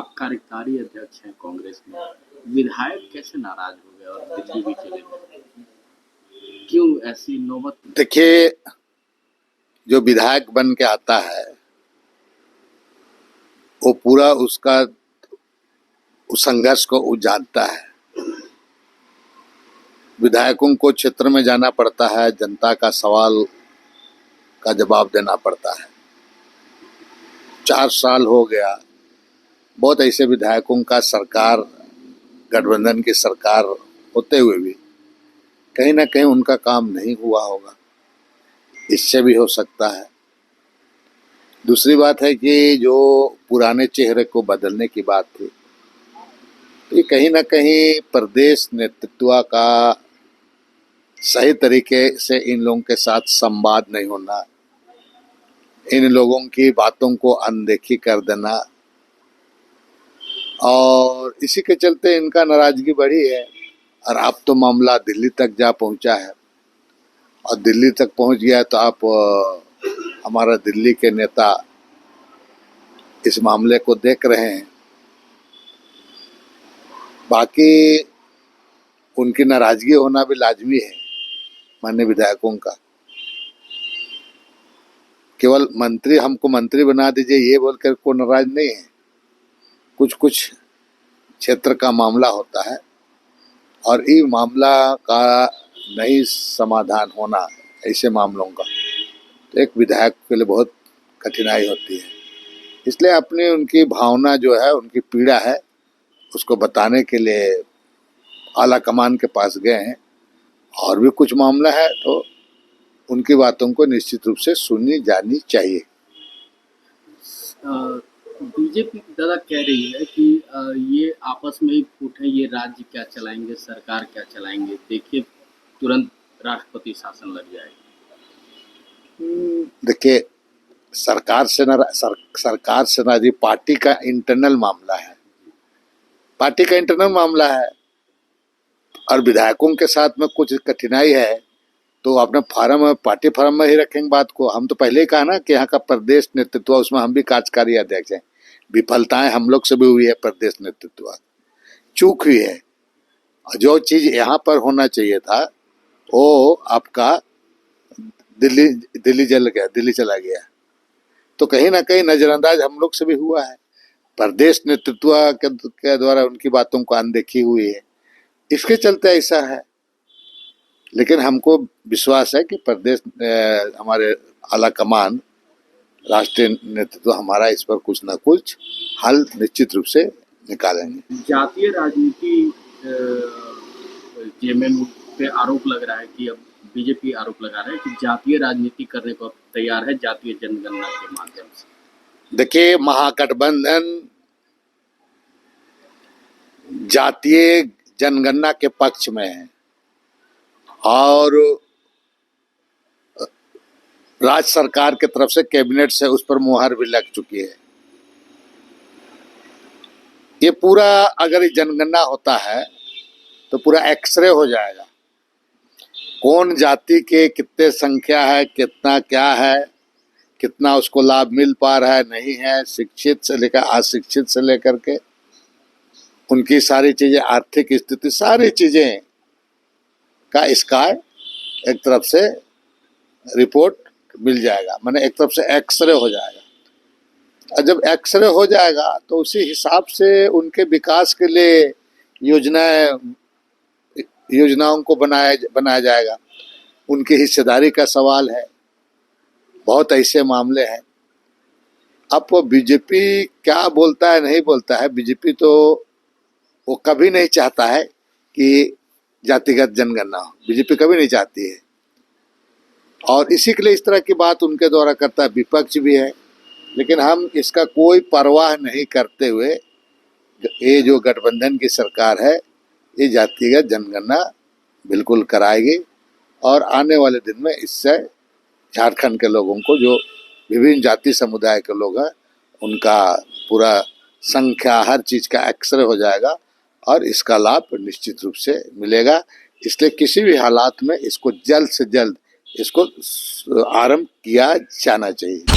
आप कार्यकारी अध्यक्ष हैं कांग्रेस में, विधायक कैसे नाराज हो गए और दिल्ली भी चले गए? क्यों ऐसी नौबत? देखिए, जो विधायक बन के आता है वो पूरा उसका उस संघर्ष को वो जानता है। विधायकों को क्षेत्र में जाना पड़ता है, जनता का सवाल का जवाब देना पड़ता है। 4 साल हो गया, बहुत ऐसे विधायकों का सरकार, गठबंधन की सरकार होते हुए भी कहीं ना कहीं उनका काम नहीं हुआ होगा, इससे भी हो सकता है। दूसरी बात है कि जो पुराने चेहरे को बदलने की बात थी, तो ये कहीं ना कहीं प्रदेश नेतृत्व का सही तरीके से इन लोगों के साथ संवाद नहीं होना, इन लोगों की बातों को अनदेखी कर देना, और इसी के चलते इनका नाराजगी बढ़ी है। और अब तो मामला दिल्ली तक जा पहुंचा है, और दिल्ली तक पहुंच गया तो आप हमारा दिल्ली के नेता इस मामले को देख रहे हैं। बाकी उनकी नाराजगी होना भी लाजमी है माननीय विधायकों का। केवल मंत्री, हमको मंत्री बना दीजिए ये बोलकर को नाराज नहीं है। कुछ कुछ क्षेत्र का मामला होता है और ये मामला का नहीं समाधान होना ऐसे मामलों का तो एक विधायक के लिए बहुत कठिनाई होती है। इसलिए अपनी उनकी भावना जो है, उनकी पीड़ा है, उसको बताने के लिए आला कमान के पास गए हैं। और भी कुछ मामला है तो उनकी बातों को निश्चित रूप से सुनी जानी चाहिए। बीजेपी दादा कह रही है कि ये आपस में ही फूट है, ये राज्य क्या चलाएंगे, सरकार क्या चलाएंगे, देखिए तुरंत राष्ट्रपति शासन लग जाएगा। देखिए, सरकार से ना जी, पार्टी का इंटरनल मामला है, पार्टी का इंटरनल मामला है। और विधायकों के साथ में कुछ कठिनाई है तो अपने फार्म में, पार्टी फार्म में ही रखेंगे बात को। हम तो पहले ही कहा ना कि यहाँ का प्रदेश नेतृत्व, उसमें हम भी कार्यकारी अध्यक्ष हैं। विफलताएं हम लोग से भी हुई है, प्रदेश नेतृत्व चूक हुई है। और जो चीज यहाँ पर होना चाहिए था वो आपका दिल्ली चला गया, तो कहीं ना कहीं नजरअंदाज हम लोग से भी हुआ है। प्रदेश नेतृत्व के द्वारा उनकी बातों को अनदेखी हुई है, इसके चलते ऐसा है। लेकिन हमको विश्वास है कि प्रदेश हमारे आला कमान, राष्ट्रीय नेतृत्व हमारा इस पर कुछ न कुछ हल निश्चित रूप से निकालेंगे। जातीय राजनीति जेएमएम पे आरोप लग रहा है कि अब बीजेपी आरोप लगा रहा है कि जातीय राजनीति करने को तैयार है जातीय जनगणना के माध्यम से। देखिए, महागठबंधन जातीय जनगणना के पक्ष में है और राज्य सरकार की तरफ से कैबिनेट से उस पर मुहर भी लग चुकी है। ये पूरा अगर जनगणना होता है तो पूरा एक्सरे हो जाएगा, कौन जाति के कितने संख्या है, कितना क्या है, कितना उसको लाभ मिल पा रहा है, नहीं है, शिक्षित से लेकर अशिक्षित से लेकर के उनकी सारी चीजें, आर्थिक स्थिति, सारी चीजें का इसका एक तरफ से रिपोर्ट मिल जाएगा, माने एक तरफ से एक्सरे हो जाएगा। और जब एक्सरे हो जाएगा तो उसी हिसाब से उनके विकास के लिए योजनाओं को बनाया जाएगा। उनकी हिस्सेदारी का सवाल है, बहुत ऐसे मामले हैं। अब वो बीजेपी क्या बोलता है नहीं बोलता है, बीजेपी तो वो कभी नहीं चाहता है कि जातिगत जनगणना हो, बीजेपी कभी नहीं चाहती है। और इसी के लिए इस तरह की बात उनके द्वारा करता है, विपक्ष भी है। लेकिन हम इसका कोई परवाह नहीं करते हुए, ये जो गठबंधन की सरकार है ये जातिगत जनगणना बिल्कुल कराएगी। और आने वाले दिन में इससे झारखंड के लोगों को, जो विभिन्न जाति समुदाय के लोग हैं, उनका पूरा संख्या, हर चीज का एक्सरे हो जाएगा और इसका लाभ निश्चित रूप से मिलेगा। इसलिए किसी भी हालात में इसको जल्द से जल्द इसको आरंभ किया जाना चाहिए।